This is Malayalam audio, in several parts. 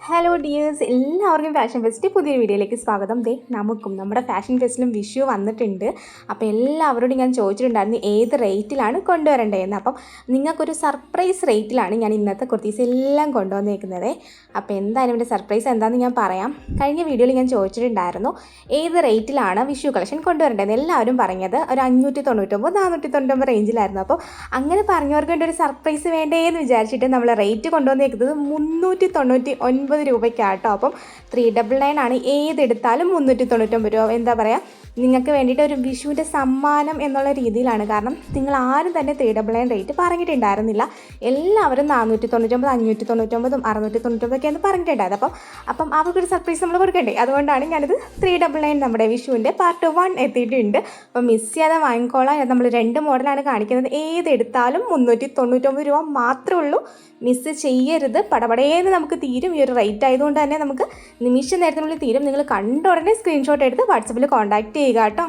ഹലോ ഡിയേഴ്സ്, എല്ലാവർക്കും ഫാഷൻ ഫെസ്റ്റ് പുതിയൊരു വീഡിയോയിലേക്ക് സ്വാഗതം. നമുക്കും നമ്മുടെ ഫാഷൻ ഫെസ്റ്റിലും വിഷു വന്നിട്ടുണ്ട്. അപ്പോൾ എല്ലാവരോടും ഞാൻ ചോദിച്ചിട്ടുണ്ടായിരുന്നു ഏത് റേറ്റിലാണ് കൊണ്ടുവരേണ്ടതെന്ന്. അപ്പം നിങ്ങൾക്കൊരു സർപ്രൈസ് റേറ്റിലാണ് ഞാൻ ഇന്നത്തെ കുർത്തീസ് എല്ലാം കൊണ്ടുവന്നേക്കുന്നത്. അപ്പോൾ എന്തായാലും എൻ്റെ സർപ്രൈസ് എന്താണെന്ന് ഞാൻ പറയാം. കഴിഞ്ഞ വീഡിയോയിൽ ഞാൻ ചോദിച്ചിട്ടുണ്ടായിരുന്നു ഏത് റേറ്റിലാണ് വിഷു കളക്ഷൻ കൊണ്ടുവരേണ്ടതെന്ന്. എല്ലാവരും പറഞ്ഞത് ഒരു 599 499 റേഞ്ചിലായിരുന്നു. അപ്പോൾ അങ്ങനെ പറഞ്ഞവർക്ക് വേണ്ടി ഒരു സർപ്രൈസ് വേണ്ടേ എന്ന് വിചാരിച്ചിട്ട് നമ്മൾ റേറ്റ് കൊണ്ടുവന്നേക്കുന്നത് 399 രൂപയ്ക്കാട്ടോ. അപ്പം 399 ആണ്. ഏതെടുത്താലും 399 രൂപ. എന്താ പറയുക, നിങ്ങൾക്ക് വേണ്ടിയിട്ട് ഒരു വിഷുവിൻ്റെ സമ്മാനം എന്നുള്ള രീതിയിലാണ്. കാരണം നിങ്ങൾ ആരും തന്നെ 399 റേറ്റ് പറഞ്ഞിട്ടുണ്ടായിരുന്നില്ല. എല്ലാവരും 499 599 699 ഒക്കെയാണ് പറഞ്ഞിട്ടുണ്ടായത്. അപ്പം അവർക്കൊരു സർപ്രൈസ് നമ്മൾ കൊടുക്കണ്ടേ. അതുകൊണ്ടാണ് ഞാനിത് 399 നമ്മുടെ വിഷുവിൻ്റെ പാർട്ട് 1 എത്തിയിട്ടുണ്ട്. അപ്പം മിസ് ചെയ്യാതെ വാങ്ങിക്കോളാം. നമ്മൾ 2 മോഡലാണ് കാണിക്കുന്നത്. ഏതെടുത്താലും 399 രൂപ മാത്രമേ ഉള്ളൂ. മിസ് ചെയ്യരുത്. പടപടേന്ന് നമുക്ക് തീരും. ഈ ഒരു റേറ്റ് ആയതുകൊണ്ട് തന്നെ നമുക്ക് നിമിഷ നേരത്തിനുള്ളിൽ തീരും. നിങ്ങൾ കണ്ട ഉടനെ സ്ക്രീൻഷോട്ട് എടുത്ത് വാട്സപ്പിൽ കോൺടാക്ട് ചെയ്യുക കേട്ടോ.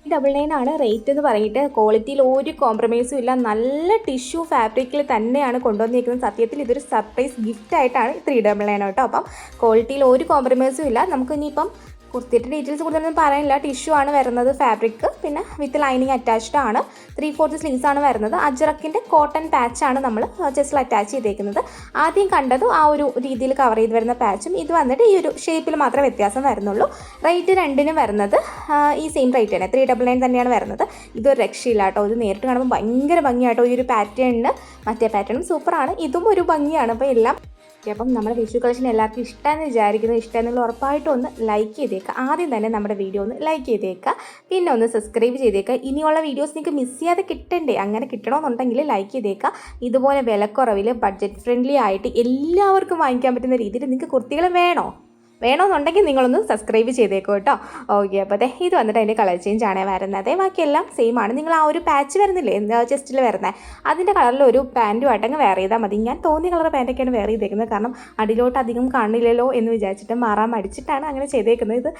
399 ആണ് റേറ്റ് എന്ന് പറഞ്ഞിട്ട് ക്വാളിറ്റിയിൽ ഒരു കോംപ്രമൈസും ഇല്ല. നല്ല ടിഷ്യൂ ഫാബ്രിക്കിൽ തന്നെയാണ് കൊണ്ടുവന്നിരിക്കുന്നത്. സത്യത്തിൽ ഇതൊരു സർപ്രൈസ് ഗിഫ്റ്റായിട്ടാണ് 399 കേട്ടോ. അപ്പം ക്വാളിറ്റിയിൽ ഒരു കോംപ്രമൈസും ഇല്ല. നമുക്ക് ഇനിയിപ്പം കുർത്തിയുടെ ഡീറ്റെയിൽസ് കൂടുതലൊന്നും പറയാനില്ല. ടിഷ്യൂ ആണ് വരുന്നത്, ഫാബ്രിക്, പിന്നെ വിത്ത് ലൈനിങ് അറ്റാച്ച്ഡ് ആണ്. 3/4 സ്ലീവ്സ് ആണ് വരുന്നത്. അജ്രക്കിൻ്റെ കോട്ടൺ പാച്ചാണ് നമ്മൾ ജസ്റ്റിൽ അറ്റാച്ച് ചെയ്തേക്കുന്നത്. ആദ്യം കണ്ടത് ആ ഒരു രീതിയിൽ കവർ ചെയ്ത് വരുന്ന പാച്ചും ഇത് വന്നിട്ട് ഈ ഒരു ഷേപ്പിൽ മാത്രമേ വ്യത്യാസം വരുന്നുള്ളൂ. റേറ്റ് രണ്ടിനും വരുന്നത് ഈ സെയിം റേറ്റ് തന്നെ, 399 തന്നെയാണ് വരുന്നത്. ഇതൊരു രക്ഷയില്ല കേട്ടോ. ഇത് നേരിട്ട് കാണുമ്പോൾ ഭയങ്കര ഭംഗിയാട്ടോ. ഈ ഒരു പാറ്റേണിന് മറ്റേ പാറ്റേണും സൂപ്പറാണ്. ഇതും ഒരു ഭംഗിയാണ്. അപ്പോൾ എല്ലാം അപ്പം നമ്മുടെ വിഷു കളക്ഷൻ എല്ലാവർക്കും ഇഷ്ടമെന്ന് വിചാരിക്കുന്നു. ഇഷ്ടമെന്നുള്ള ഉറപ്പായിട്ടും ഒന്ന് ലൈക്ക് ചെയ്തേക്കുക. ആദ്യം തന്നെ നമ്മുടെ വീഡിയോ ഒന്ന് ലൈക്ക് ചെയ്തേക്കുക, പിന്നെ ഒന്ന് സബ്സ്ക്രൈബ് ചെയ്തേക്കുക. ഇനിയുള്ള വീഡിയോസ് നിങ്ങൾക്ക് മിസ് ചെയ്യാതെ കിട്ടണ്ടേ, അങ്ങനെ കിട്ടണമെന്നുണ്ടെങ്കിൽ ലൈക്ക് ചെയ്തേക്കുക. ഇതുപോലെ വിലക്കുറവിൽ ബഡ്ജറ്റ് ഫ്രണ്ട്ലി ആയിട്ട് എല്ലാവർക്കും വാങ്ങിക്കാൻ പറ്റുന്ന രീതിയിൽ നിങ്ങൾക്ക് കുർത്തികൾ വേണമെന്നുണ്ടെങ്കിൽ നിങ്ങളൊന്ന് സബ്സ്ക്രൈബ് ചെയ്തേക്കോ കേട്ടോ. ഓക്കെ, അപ്പോൾ ഇത് വന്നിട്ട് അതിൻ്റെ കളർ ചേഞ്ച് ആണ് വരുന്നത്. ബാക്കിയെല്ലാം സെയിം ആണ്. നിങ്ങൾ ആ ഒരു പാച്ച് വരുന്നില്ലേ ചെസ്റ്റിൽ വരുന്നത്, അതിൻ്റെ കളറിൽ ഒരു പാൻറ്റുമായിട്ടങ്ങ് വെയർ ചെയ്താൽ മതി. ഞാൻ തോന്നിയ കളർ പാൻറ്റൊക്കെയാണ് വെയർ ചെയ്തേക്കുന്നത്. കാരണം അടിയിലോട്ട് അധികം കാണില്ലല്ലോ എന്ന് വിചാരിച്ചിട്ട് മാറാൻ മടിച്ചിട്ടാണ് അങ്ങനെ ചെയ്തേക്കുന്നത്. ഇത്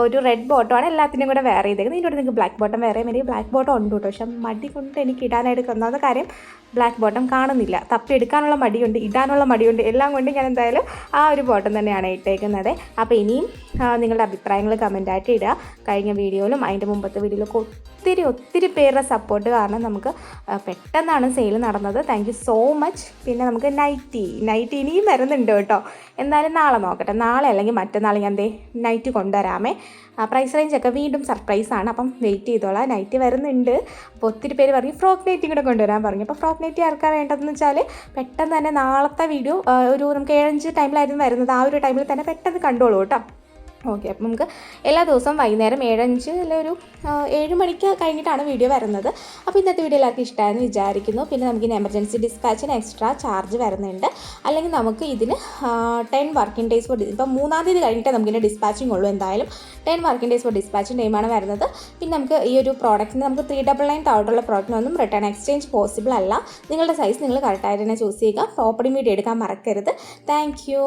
ഒരു റെഡ് ബോട്ടമാണ് എല്ലാത്തിനും കൂടെ വെയർ ചെയ്തേക്കുന്നത്. ഇതിൻ്റെ നിങ്ങൾക്ക് ബ്ലാക്ക് ബോട്ടം വെയർ ചെയ്യാൻ വേണ്ടി ബ്ലാക്ക് ബോട്ടം ഉണ്ട് കേട്ടോ. പക്ഷേ മടി കൊണ്ട് എനിക്ക് ഇടാനായിട്ട് ഒന്നാമത്തെ കാര്യം ബ്ലാക്ക് ബോട്ടം കാണുന്നില്ല. തപ്പിയെടുക്കാനുള്ള മടിയുണ്ട്, ഇടാനുള്ള മടിയുണ്ട്, എല്ലാം കൊണ്ട് ഞാൻ എന്തായാലും ആ ഒരു ബോട്ടം തന്നെയാണ് ഇട്ടേക്കുന്നത്. അപ്പോൾ ഇനിയും നിങ്ങളുടെ അഭിപ്രായങ്ങൾ കമൻറ്റായിട്ട് ഇടുക. കഴിഞ്ഞ വീഡിയോയിലും അതിൻ്റെ മുമ്പത്തെ വീഡിയോയിലൊക്കെ ഒത്തിരി പേരുടെ സപ്പോർട്ട് കാരണം നമുക്ക് പെട്ടെന്നാണ് സെയിൽ നടന്നത്. Thank you so much. പിന്നെ നമുക്ക് നൈറ്റി ഇനിയും വരുന്നുണ്ട് കേട്ടോ. എന്തായാലും നാളെ നോക്കട്ടെ. നാളെ അല്ലെങ്കിൽ മറ്റന്നാൾ ഞാൻ നൈറ്റ് കൊണ്ടുവരാമേ. പ്രൈസ് റേഞ്ചൊക്കെ വീണ്ടും സർപ്രൈസാണ്. അപ്പം വെയിറ്റ് ചെയ്തോളാം. നൈറ്റ് വരുന്നുണ്ട്. അപ്പോൾ ഒത്തിരി പേര് പറഞ്ഞു ഫ്രോക്ക് നൈറ്റി കൂടെ കൊണ്ടുവരാൻ പറഞ്ഞു. അപ്പോൾ ഫ്രോക്ക് നൈറ്റി ആർക്കാണ് വേണ്ടതെന്ന് വെച്ചാൽ പെട്ടെന്ന് തന്നെ നാളത്തെ വീഡിയോ നമുക്ക് 7-5 ടൈമിലായിരുന്നു വരുന്നത്. ആ ഒരു ടൈമിൽ തന്നെ പെട്ടെന്ന് കണ്ടോളൂ കേട്ടോ. ഓക്കെ, അപ്പം നമുക്ക് എല്ലാ ദിവസവും വൈകുന്നേരം 7-5 അല്ലെ ഒരു 7 മണിക്ക് കഴിഞ്ഞിട്ടാണ് വീഡിയോ വരുന്നത്. അപ്പോൾ ഇന്നത്തെ വീഡിയോ എല്ലാവർക്കും ഇഷ്ടമായെന്ന് വിചാരിക്കുന്നു. പിന്നെ നമുക്കിനി എമർജൻസി ഡിസ്പാച്ചിന് എക്സ്ട്രാ ചാർജ് വരുന്നുണ്ട്. അല്ലെങ്കിൽ നമുക്ക് ഇതിന് 10 വർക്കിംഗ് ഡേയ്സ് ഫോർ ഇപ്പം 3-ാം തീയതി കഴിഞ്ഞിട്ട് നമുക്കിതിൻ്റെ ഡിസ്പാച്ചിങ് ഉള്ളൂ. എന്തായാലും 10 വർക്കിംഗ് ഡേയ്സ് ഫോർ ഡിസ്പാച്ചിങ് ടൈമാണ് വരുന്നത്. പിന്നെ നമുക്ക് ഈ ഒരു പ്രോഡക്റ്റിന് നമുക്ക് 399 താഴോട്ടുള്ള പ്രോഡക്റ്റിനൊന്നും റിട്ടേൺ എക്സ്ചേഞ്ച് പോസിബിൾ അല്ല. നിങ്ങളുടെ സൈസ് നിങ്ങൾ കറക്റ്റായിട്ട് തന്നെ ചൂസ് ചെയ്യുക. ഓപ്പണിംഗ് വീഡിയോ എടുക്കാൻ മറക്കരുത്. Thank you.